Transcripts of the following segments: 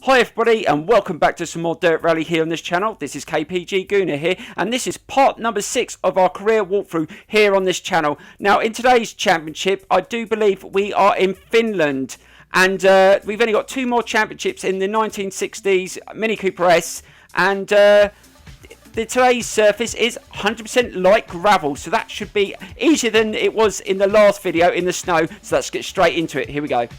Hi everybody and welcome back to some more Dirt Rally here on this channel. This is KPG-GOONER here and this is part number 6 of our career walkthrough here on this channel. Now in today's championship I do believe we are in Finland and we've only got 2 more championships in the 1960s Mini Cooper S, and today's surface is 100% light gravel, so that should be easier than it was in the last video in the snow. So let's get straight into it. Here we go.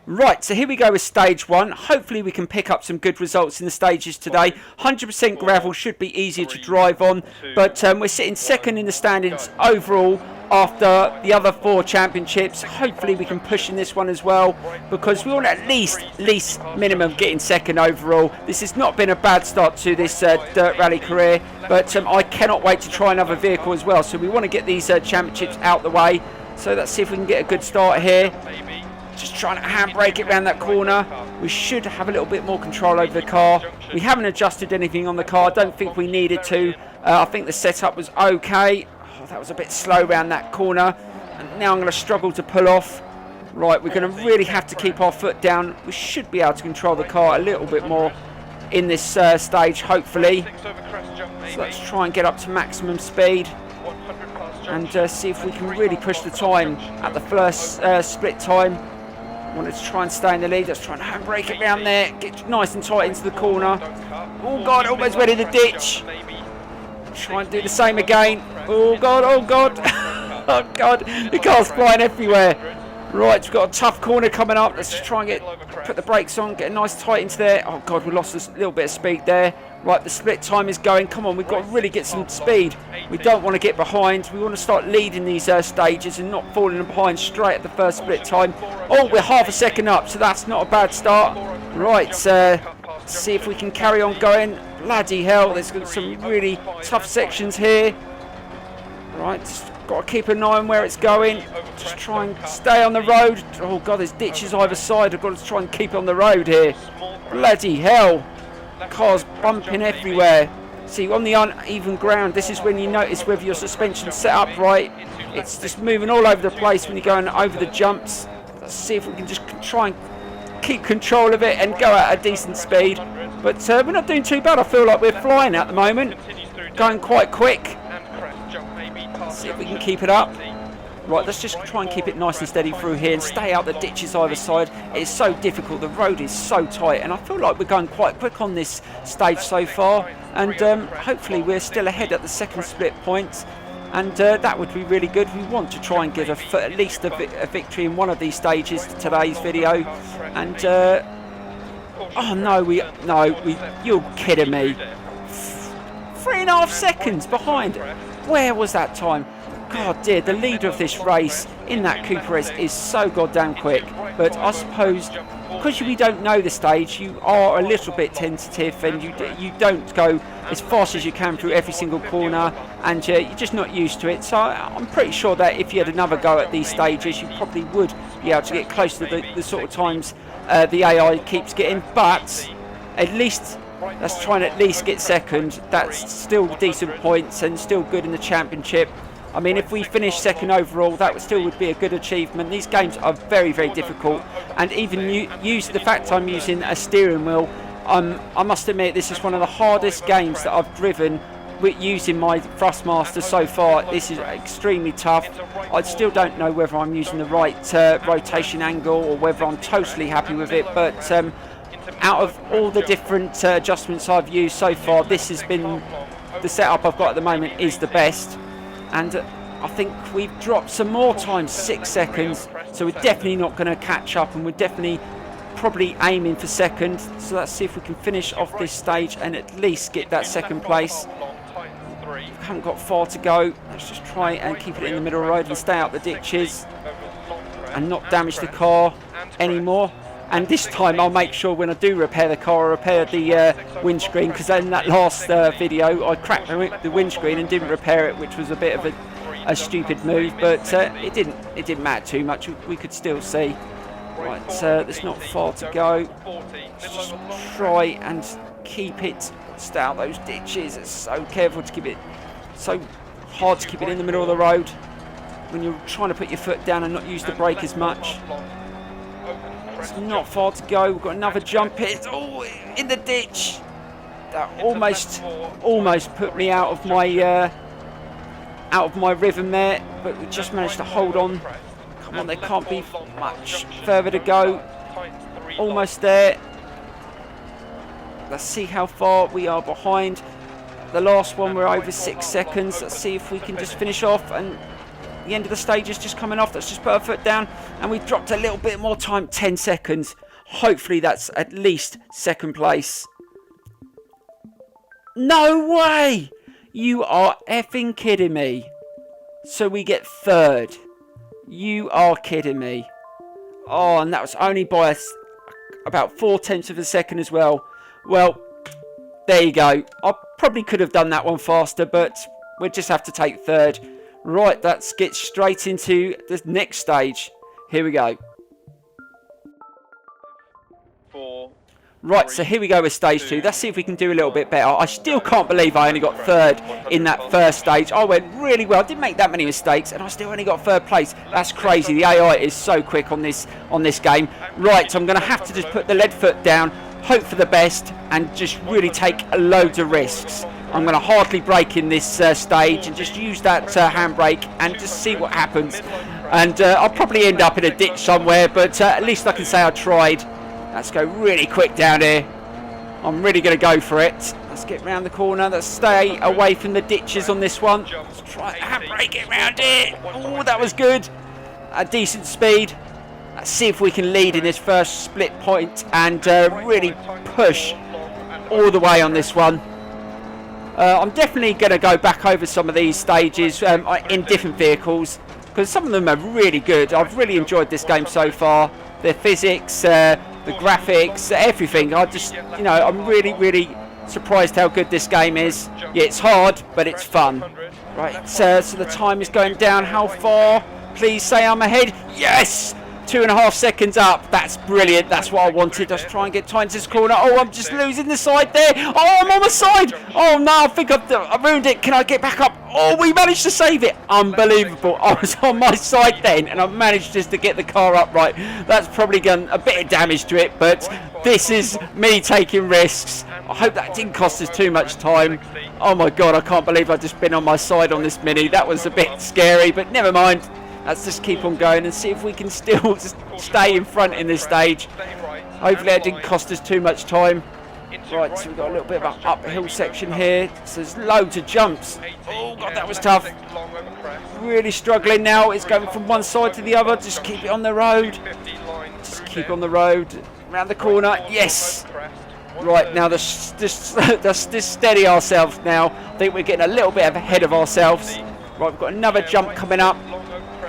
Right, so here we go with stage 1. Hopefully we can pick up some good results in the stages today. 100% gravel should be easier to drive on, but we're sitting second in the standings overall after the other 4 championships. Hopefully we can push in this one as well, because we want at least minimum getting second overall. This has not been a bad start to this dirt rally career, but I cannot wait to try another vehicle as well. So we want to get these championships out the way. So let's see if we can get a good start here. Just trying to handbrake it around that corner. We should have a little bit more control over the car. We haven't adjusted anything on the car. I don't think we needed to. I think the setup was okay. Oh, that was a bit slow around that corner. And now I'm going to struggle to pull off. Right, we're going to really have to keep our foot down. We should be able to control the car a little bit more in this stage, hopefully. So let's try and get up to maximum speed and see if we can really push the time at the first split time. Wanted to try and stay in the lead. Let's try and handbrake it around there. Get nice and tight into the corner. Oh God, almost went in the ditch. Try and do the same again. Oh God, oh God. Oh God, the car's flying everywhere. Right, we've got a tough corner coming up. Let's just try and put the brakes on, get a nice tight into there. Oh God, we lost a little bit of speed there. Right, the split time is going. Come on, we've got to really get some speed. We don't want to get behind. We want to start leading these stages and not falling behind straight at the first split time. Oh, we're half a second up, so that's not a bad start. Right, see if we can carry on going. Bloody hell, there's some really tough sections here. Right, just got to keep an eye on where it's going. Just try and stay on the road. Oh God, there's ditches either side. I've got to try and keep on the road here. Bloody hell. Cars bumping everywhere. See, on the uneven ground, this is when you notice whether your suspension's set up right. It's just moving all over the place when you're going over the jumps. Let's see if we can just try and keep control of it and go at a decent speed. But we're not doing too bad. I feel like we're flying at the moment. Going quite quick. Let's see if we can keep it up. Right, let's just try and keep it nice and steady through here and stay out the ditches either side. It's so difficult, the road is so tight, and I feel like we're going quite quick on this stage so far, and hopefully we're still ahead at the second split point, and that would be really good. We want to try and get at least a victory in one of these stages to today's video, and oh no, you're kidding me. 3.5 seconds behind. Where was that time? God dear, the leader of this race in that Cooper S is so goddamn quick. But I suppose because we don't know the stage, you are a little bit tentative and you don't go as fast as you can through every single corner, and you're just not used to it. So I'm pretty sure that if you had another go at these stages, you probably would be able to get close to the sort of times the AI keeps getting. But at least let's try and at least get second. That's still decent points and still good in the championship. I mean, if we finish second overall, that would be a good achievement. These games are very, very difficult, and even the fact I'm using a steering wheel, I must admit this is one of the hardest games that I've driven with using my Thrustmaster so far. This is extremely tough. I still don't know whether I'm using the right rotation angle or whether I'm totally happy with it, but out of all the different adjustments I've used so far, this has been the setup I've got at the moment is the best. And I think we've dropped some more time, 6 seconds, so we're definitely not going to catch up, and we're definitely probably aiming for second. So let's see if we can finish off this stage and at least get that second place. We haven't got far to go. Let's just try and keep it in the middle of the road and stay out the ditches and not damage the car anymore. And this time I'll make sure when I do repair the car, I repair the windscreen, because in that last video I cracked the windscreen and didn't repair it, which was a bit of a stupid move, but it didn't matter too much. We could still see. Right, there's not far to go. Let's just try and keep it, stay out those ditches. It's so careful to keep it, so hard to keep it in the middle of the road when you're trying to put your foot down and not use the brake as much. It's not far to go. We've got another jump here. Oh, in the ditch. That almost put me out of my rhythm there, but we just managed to hold on. Come on, there can't be much further to go. Almost there. Let's see how far we are behind. The last one we're over 6 seconds. Let's see if we can just finish off, and the end of the stage is just coming off. Let's just put our foot down, and we've dropped a little bit more time, 10 seconds. Hopefully that's at least second place. No way! You are effing kidding me. So we get third. You are kidding me. Oh, and that was only by about 4/10 of a second as well. Well, there you go. I probably could have done that one faster, but we'll just have to take third. Right, let's get straight into the next stage. Here we go. Right, so here we go with stage 2. Let's see if we can do a little bit better. I still can't believe I only got third in that first stage. I went really well. I didn't make that many mistakes, and I still only got third place. That's crazy. The AI is so quick on this game. Right, so I'm going to have to just put the lead foot down, hope for the best, and just really take loads of risks. I'm going to hardly brake in this stage and just use that handbrake and just see what happens. And I'll probably end up in a ditch somewhere, but at least I can say I tried. Let's go really quick down here. I'm really going to go for it. Let's get round the corner. Let's stay away from the ditches on this one. Let's try handbrake it round here. Oh, that was good. A decent speed. Let's see if we can lead in this first split point and really push all the way on this one. I'm definitely going to go back over some of these stages in different vehicles, because some of them are really good. I've really enjoyed this game so far. The physics, the graphics, everything. I'm really surprised how good this game is. Yeah, it's hard, but it's fun. Right, so the time is going down. How far? Please say I'm ahead. Yes! 2.5 seconds up. That's brilliant. That's what I wanted. Let's try and get time to this corner. Oh, I'm just losing the side there. Oh, I'm on the side. Oh, no, I think I've ruined it. Can I get back up? Oh, we managed to save it. Unbelievable. I was on my side then, and I managed just to get the car upright. That's probably done a bit of damage to it, but this is me taking risks. I hope that didn't cost us too much time. Oh, my God, I can't believe I've just been on my side on this Mini. That was a bit scary, but never mind. Let's just keep on going and see if we can still stay in front in this stage. Hopefully it didn't cost us too much time. Right, so we've got a little bit of an uphill section here. So there's loads of jumps. Oh, God, that was tough. Really struggling now. It's going from one side to the other. Just keep it on the road. Just keep on the road. Around the corner. Yes. Right, now let's just steady ourselves now. I think we're getting a little bit ahead of ourselves. Right, we've got another jump coming up.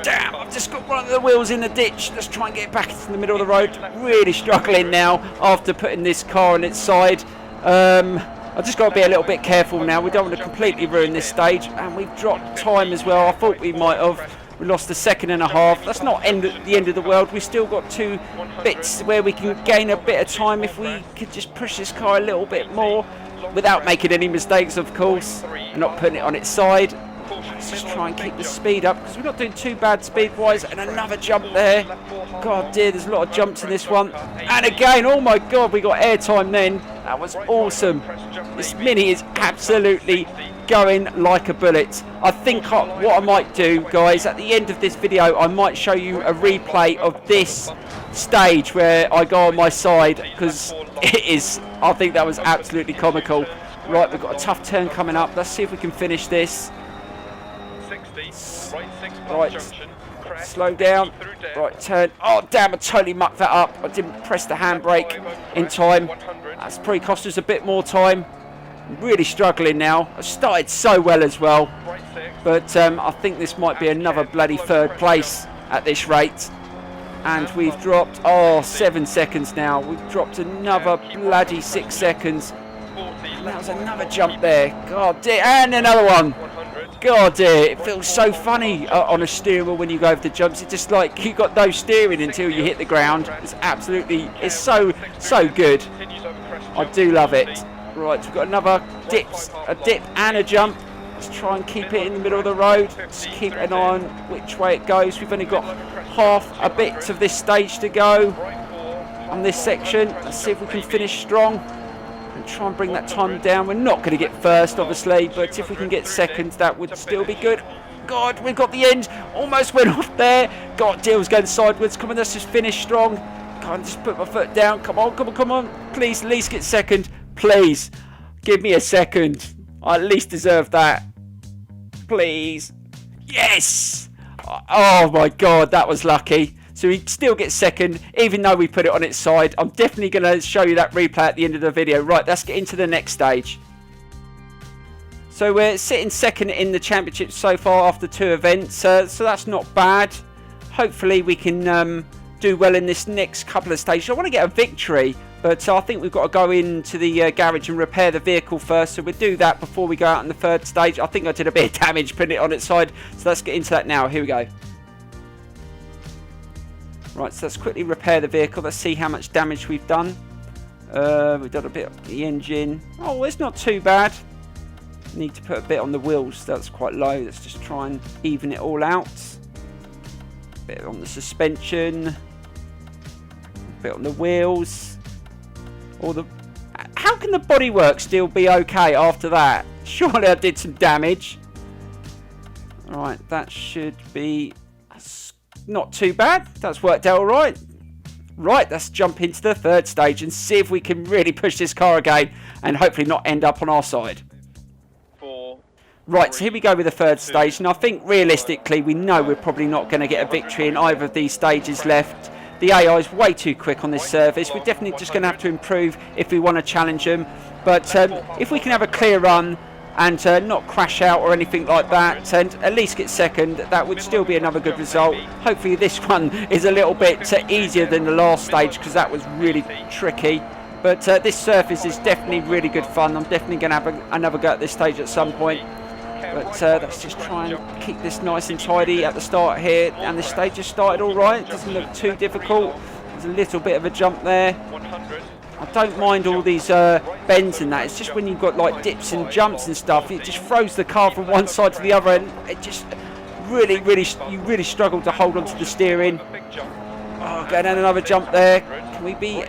Damn, I've just got one of the wheels in the ditch. Let's try and get back into the middle of the road. Really struggling now after putting this car on its side. I've just got to be a little bit careful now. We don't want to completely ruin this stage. And we've dropped time as well. I thought we might have. We lost a second and a half. That's not the end of the world. We've still got 2 bits where we can gain a bit of time if we could just push this car a little bit more without making any mistakes, of course, and not putting it on its side. Let's just try and keep the speed up, because we're not doing too bad speed-wise. And another jump there. God dear, there's a lot of jumps in this one. And again, oh my God, we got airtime then. That was awesome. This Mini is absolutely going like a bullet. I think what I might do, guys, at the end of this video, I might show you a replay of this stage where I go on my side, because it is, I think that was absolutely comical. Right, we've got a tough turn coming up. Let's see if we can finish this. Right, slow down. Right, turn. Oh, damn, I totally mucked that up. I didn't press the handbrake in time. That's probably cost us a bit more time. I'm really struggling now. I started so well as well. But I think this might be another bloody third place at this rate. And we've dropped, 7 seconds now. We've dropped another bloody 6 seconds. And that was another jump there. God dear. And another one. God dear, it feels so funny on a steering wheel when you go over the jumps. It's just like you got no steering until you hit the ground. It's so good. I do love it. Right, we've got another a dip and a jump. Let's try and keep it in the middle of the road. Just keep an eye on which way it goes. We've only got half a bit of this stage to go. on this section. Let's see if we can finish strong and try and bring that time down. We're not going to get first, obviously, but if we can get second, that would still be good. God, we've got the end. Almost went off there. God, Deal's going sideways. Come on, let's just finish strong. Can't just put my foot down. Come on, come on, come on. Please, at least get second. Please, give me a second. I at least deserve that. Please. Yes! Oh my God, that was lucky. So we still get second, even though we put it on its side. I'm definitely going to show you that replay at the end of the video. Right, let's get into the next stage. So we're sitting second in the championship so far after 2 events. So that's not bad. Hopefully we can do well in this next couple of stages. I want to get a victory, but I think we've got to go into the garage and repair the vehicle first. So we'll do that before we go out in the 3rd stage. I think I did a bit of damage putting it on its side. So let's get into that now. Here we go. Right, so let's quickly repair the vehicle. Let's see how much damage we've done. We've done a bit of the engine. Oh, it's not too bad. Need to put a bit on the wheels. That's quite low. Let's just try and even it all out. A bit on the suspension. A bit on the wheels. How can the bodywork still be okay after that? Surely I did some damage. Alright, that should be not too bad. That's worked out alright. Right, let's jump into the 3rd stage and see if we can really push this car again and hopefully not end up on our side. Right, so here we go with the 3rd stage, and I think realistically we know we're probably not going to get a victory in either of these stages left. The AI is way too quick on this surface. We're definitely just going to have to improve if we want to challenge them. But if we can have a clear run and not crash out or anything like that, and at least get second, that would still be another good result. Hopefully this one is a little bit easier than the last stage, because that was really tricky. But this surface is definitely really good fun. I'm definitely going to have another go at this stage at some point. But let's just try and keep this nice and tidy at the start here. And the stage has started all right. It doesn't look too difficult. There's a little bit of a jump there. I don't mind all these bends and that. It's just when you've got like dips and jumps and stuff, it just throws the car from one side to the other, and it just you really struggle to hold onto the steering. Oh, going down another jump there. Can we be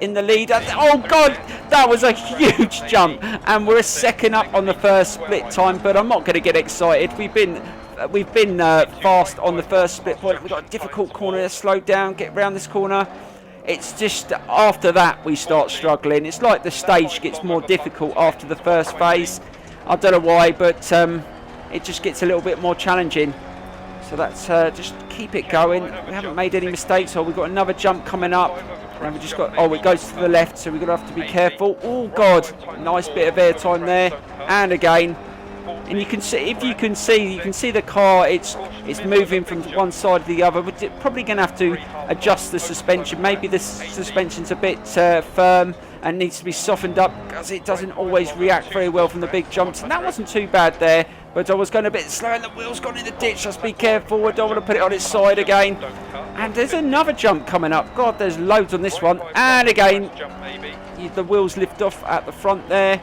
in the lead? Oh God, that was a huge jump, and we're a second up on the first split time. But I'm not going to get excited. We've been fast on the first split point. We've got a difficult corner. Let's slow down, get round this corner. It's just after that we start struggling. It's like the stage gets more difficult after the first phase. I don't know why, but it just gets a little bit more challenging. So that's just keep it going. We haven't made any mistakes. Oh, we've got another jump coming up. And we just got, oh, it goes to the left, so we're going to have to be careful. Oh God, nice bit of air time there. And again. And you can see, if you can see the car, it's moving from one side to the other. We're probably going to have to adjust the suspension. Maybe the suspension's a bit firm and needs to be softened up, because it doesn't always react very well from the big jumps. And that wasn't too bad there, but I was going a bit slow and the wheel's gone in the ditch. Just be careful. I don't want to put it on its side again. And there's another jump coming up. God, there's loads on this one. And again, the wheels lift off at the front there.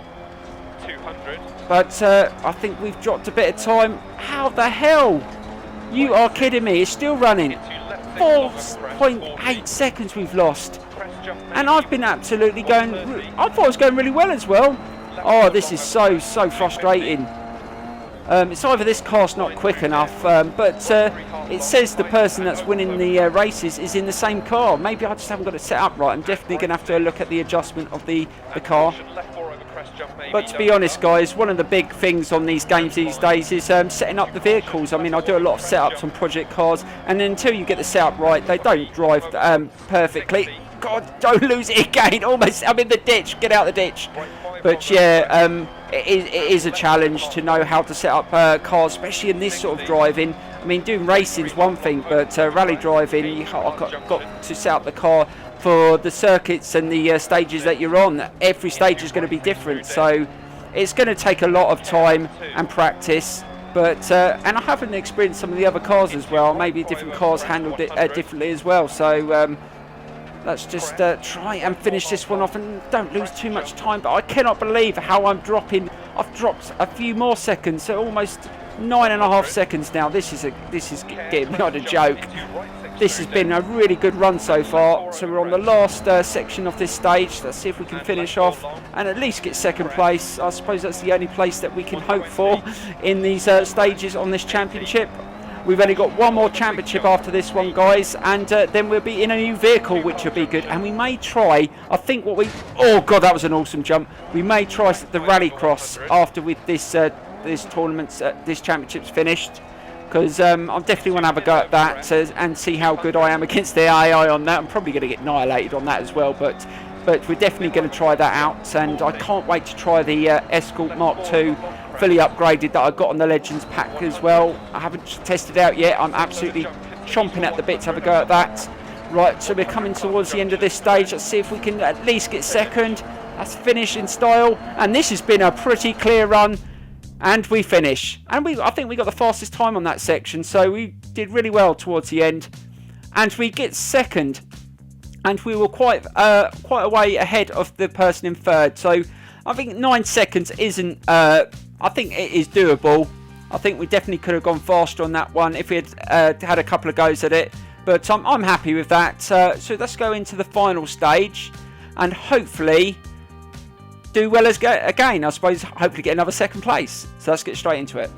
But I think we've dropped a bit of time. How the hell? You are kidding me. It's still running. 4.8 seconds we've lost. And I've been absolutely going... I thought I was going really well as well. Oh, this is so frustrating. It's either this car's not quick enough, but it says the person that's winning the races is in the same car. Maybe I just haven't got it set up right. I'm definitely going to have to look at the adjustment of the car. But to be honest, guys, one of the big things on these games these days is setting up the vehicles. I mean, I do a lot of setups on project cars, and until you get the setup right, they don't drive perfectly. God, don't lose it again. Almost, I'm in the ditch. Get out of the ditch. But yeah, it is a challenge to know how to set up cars, especially in this sort of driving. I mean, doing racing is one thing, but rally driving, you've got to set up the car for the circuits and the stages that you're on. Every stage is going to be different, so it's going to take a lot of time and practice. But and I haven't experienced some of the other cars as well. Maybe different cars handled it differently as well. So let's just try and finish this one off and don't lose too much time. But I cannot believe how I'm dropping. I've dropped a few more seconds, so almost 9.5 seconds now. This is getting beyond a joke. this has been a really good run so far. So we're on the last section of this stage. Let's see if we can finish off and at least get second place. I suppose that's the only place that we can hope for in these stages on this championship. We've only got one more championship after this one, guys, and then we'll be in a new vehicle, which will be good. And we may try, I think what we... Oh, God, that was an awesome jump. We may try the rallycross after with this tournament, this championship's finished. Because I definitely want to have a go at that and see how good I am against the AI on that. I'm probably going to get annihilated on that as well, but we're definitely going to try that out. And I can't wait to try the Escort Mark II fully upgraded that I got on the Legends pack as well. I haven't tested it out yet. I'm absolutely chomping at the bit to have a go at that. Right, so we're coming towards the end of this stage. Let's see if we can at least get second. That's finish in style. And this has been a pretty clear run. And we finish, and I think we got the fastest time on that section, so we did really well towards the end, and we get second, and we were quite a way ahead of the person in third. So I think 9 seconds isn't. I think it is doable. I think we definitely could have gone faster on that one if we had had a couple of goes at it, but I'm happy with that. So let's go into the final stage, and hopefully do well again, I suppose, hopefully get another second place. So let's get straight into it.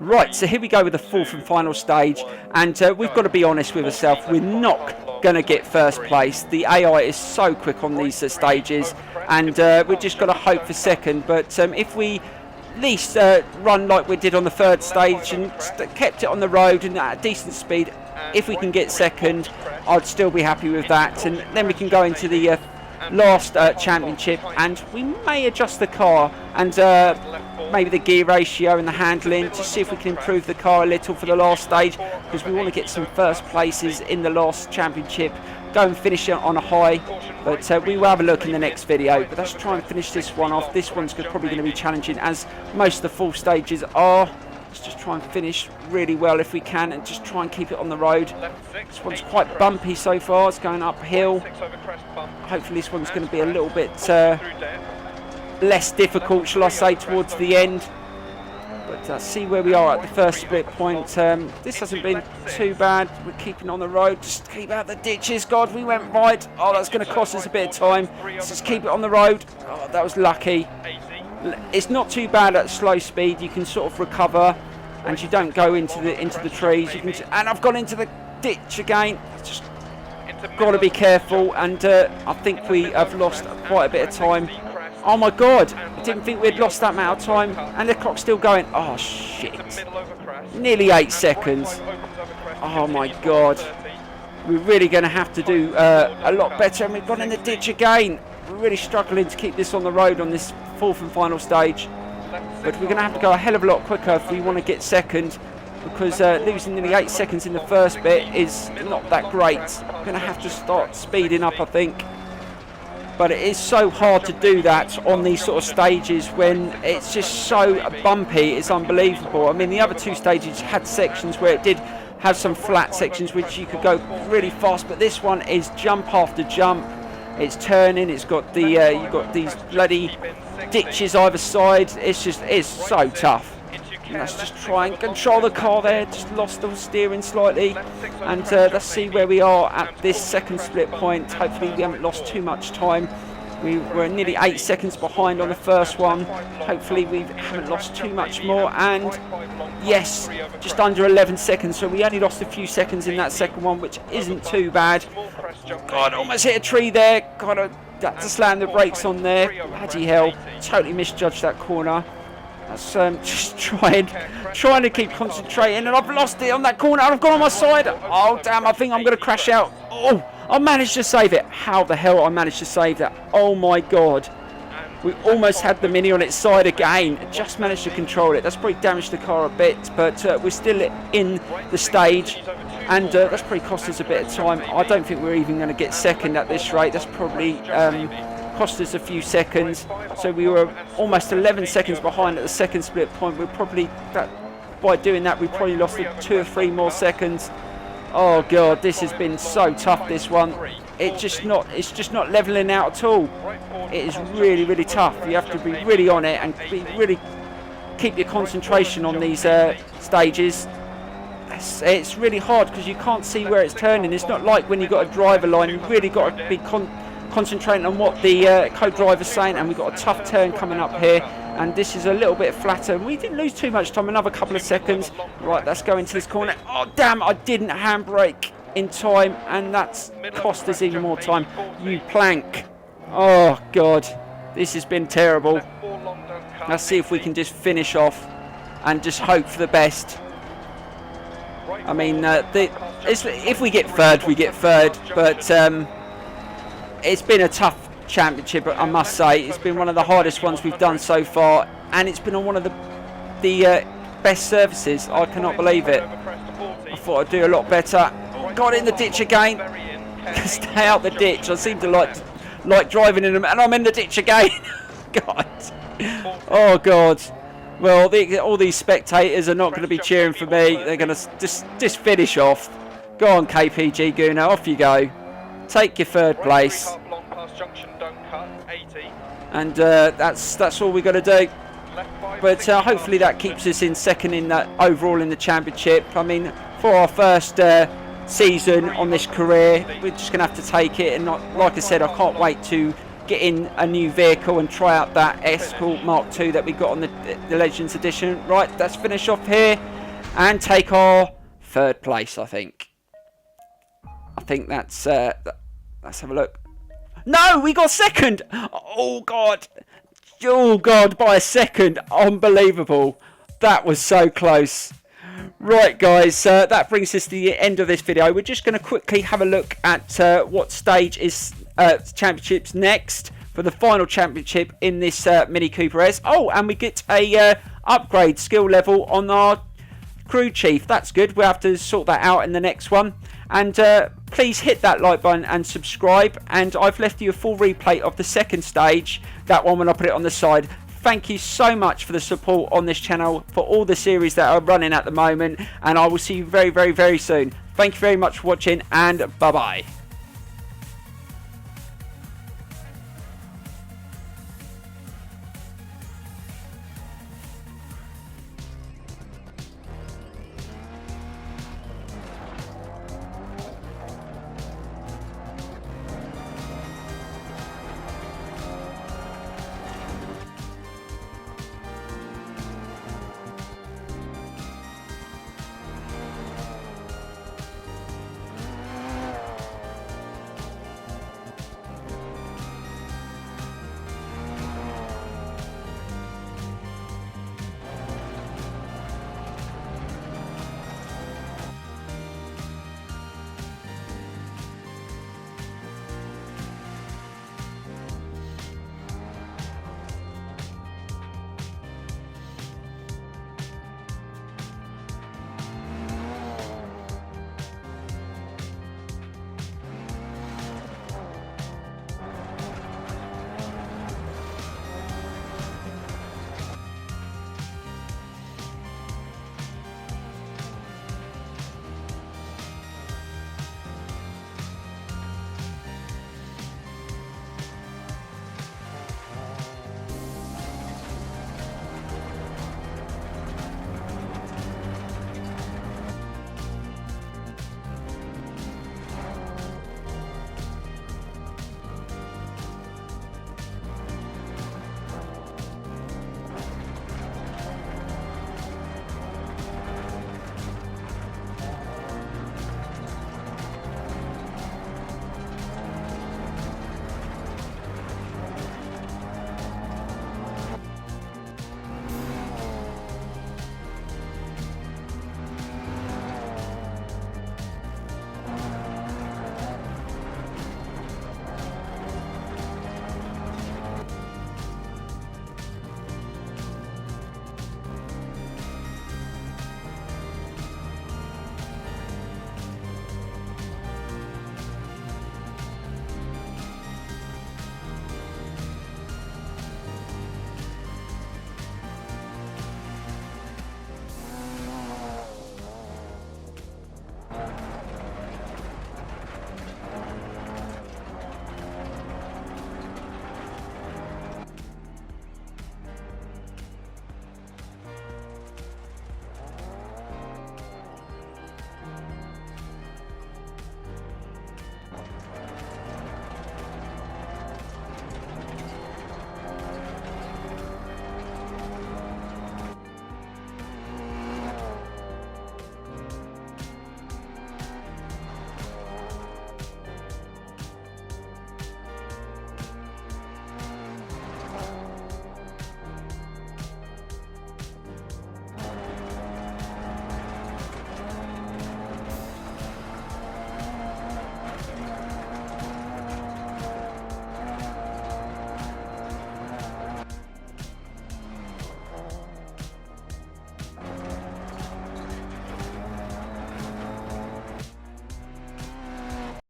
Right, so here we go with the fourth and final stage, and we've got to be honest with ourselves, we're not going to get first place. The AI is so quick on these stages, and we've just got to hope for second. But if we at least run like we did on the third stage and kept it on the road and at a decent speed, if we can get second, I'd still be happy with that. And then we can go into the last championship, and we may adjust the car and maybe the gear ratio and the handling to see if we can improve the car a little for the last stage, because we want to get some first places in the last championship, go and finish it on a high. But we will have a look in the next video. But let's try and finish this one off. This one's probably going to be challenging, as most of the full stages are. Let's just try and finish really well if we can, and just try and keep it on the road. This one's quite bumpy so far. It's going uphill. Hopefully this one's going to be a little bit less difficult, shall I say, towards the end. But see where we are at the first split point. This hasn't been too bad. We're keeping on the road. Just keep out the ditches. God, we went right. Oh, that's going to cost us a bit of time. Let's just keep it on the road. Oh, that was lucky. It's not too bad at slow speed. You can sort of recover, and you don't go into the trees. You can, and I've gone into the ditch again. Just got to be careful. And I think we have lost quite a bit of time. Oh my God! I didn't think we'd lost that amount of time, and the clock's still going. Oh shit! Nearly 8 seconds. Oh my God! We're really going to have to do a lot better, and we've gone in the ditch again. We're really struggling to keep this on the road on this fourth and final stage, but we're going to have to go a hell of a lot quicker if we want to get second, because losing nearly 8 seconds in the first bit is not that great. We're going to have to start speeding up, I think. But it is so hard to do that on these sort of stages when it's just so bumpy. It's unbelievable. I mean, the other two stages had sections where it did have some flat sections which you could go really fast, but this one is jump after jump. It's turning. It's got the you've got these bloody ditches either side. It's so tough. Let's just try and control the car there. Just lost the steering slightly, and let's see where we are at this second split point. Hopefully we haven't lost too much time. We were nearly 8 seconds behind on the first one. Hopefully we haven't lost too much more, and yes, just under 11 seconds. So we only lost a few seconds in that second one, which isn't too bad. God, almost hit a tree there. God, I had to slam the brakes on there. Bloody hell, totally misjudged that corner. That's just trying to keep concentrating, and I've lost it on that corner, and I've gone on my side. Oh damn, I think I'm going to crash out. Oh, I managed to save it. How the hell I managed to save that? Oh my God. We almost had the Mini on its side again. Just managed to control it. That's probably damaged the car a bit, but we're still in the stage, and that's probably cost us a bit of time. I don't think we're even going to get second at this rate. That's probably cost us a few seconds. So we were almost 11 seconds behind at the second split point. We're probably, by doing that, we probably lost 2 or 3 more seconds. Oh God, this has been so tough, this one. It's just not leveling out at all. It is really, really tough. You have to be really on it and really keep your concentration on these stages. it's really hard because you can't see where it's turning. It's not like when you've got a driver line. You've really got to be concentrating on what the co-driver's saying, and we've got a tough turn coming up here, and this is a little bit flatter. We didn't lose too much time, another couple of seconds. Right, let's go into this corner. Oh damn, I didn't handbrake in time, and that's cost us even more time. You plank. Oh god, this has been terrible. Let's see if we can just finish off and just hope for the best. I mean, if we get third, we get third, but it's been a tough championship, I must say. It's been one of the hardest ones we've done so far, and it's been on one of the best surfaces. I cannot believe it. I thought I'd do a lot better. Got in the ditch again. Stay out the ditch. I seem to like driving in them, and I'm in the ditch again. God. Oh God. Well, all these spectators are not going to be cheering for me. They're going to just finish off. Go on, KPG-GOONER, off you go. Take your third place. And that's all we've got to do. But hopefully that keeps us in second in that overall in the championship. I mean, for our first season on this career, we're just going to have to take it. And like I said, I can't wait to get in a new vehicle and try out that Escort Mark II that we got on the Legends Edition. Right, let's finish off here and take our third place, I think. I think that's... let's have a look. No, we got second! Oh, God. Oh, God, by a second. Unbelievable. That was so close. Right, guys, that brings us to the end of this video. We're just going to quickly have a look at what stage is championships next for the final championship in this Mini Cooper S. Oh, and we get a upgrade skill level on our crew chief. That's good. We'll have to sort that out in the next one. And please hit that like button and subscribe. And I've left you a full replay of the second stage. That one when I put it on the side. Thank you so much for the support on this channel, for all the series that are running at the moment. And I will see you very, very, very soon. Thank you very much for watching, and bye-bye.